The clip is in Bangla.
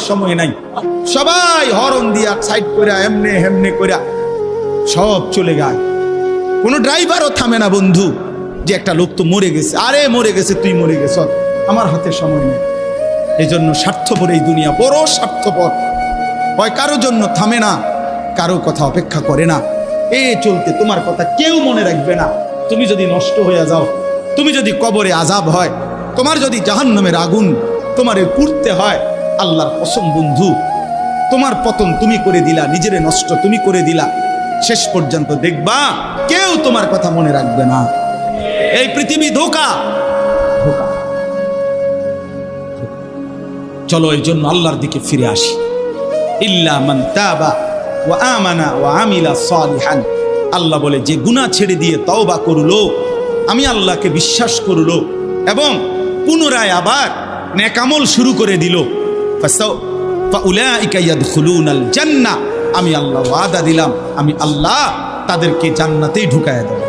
সময় নাই, সবাই হরন দিয়া সাইড করে এমনে হেমনে করে সব চলে যায়। কোনো ড্রাইভারও থামে না বন্ধু, যে একটা লোক তো মরে গেছে, আরে মরে গেছে, তুই মরে গেছ, আমার হাতে সময় নেই। এই জন্য স্বার্থপর এই দুনিয়া, বড় স্বার্থপর। হয় কারো জন্য থামে না, কারো কথা অপেক্ষা করে না। চলতে তোমার কথা কেউ মনে রাখবে না। তুমি যদি নষ্ট হয়ে যাও, তুমি যদি কবরে আযাব হয়, তোমার যদি জাহান্নামের আগুন তোমারে পুড়তে হয়, আল্লাহর কসম বন্ধু, তোমার পতন তুমি করে দিলা, নিজেরে নষ্ট তুমি করে দিলা। শেষ পর্যন্ত দেখবা কেউ তোমার কথা মনে রাখবে না। এই পৃথিবী ধোঁকা। চলো এই জন্য আল্লাহর দিকে ফিরে আসি। ইল্লা মান তাবা ওয়া আমানা ওয়া আমিলা সালিহান। আল্লাহ বলে, যে গুনাহ ছেড়ে দিয়ে তওবা করলো, আমি আল্লাহকে বিশ্বাস করলো এবং পুনরায় আবার নেক আমল শুরু করে দিল, ফাউলাইকা ইয়াদখুলুনাল জান্নাহ, আমি আল্লাহ ওয়াদা দিলাম, আমি আল্লাহ তাদেরকে জান্নাতেই ঢুকায়া দেব।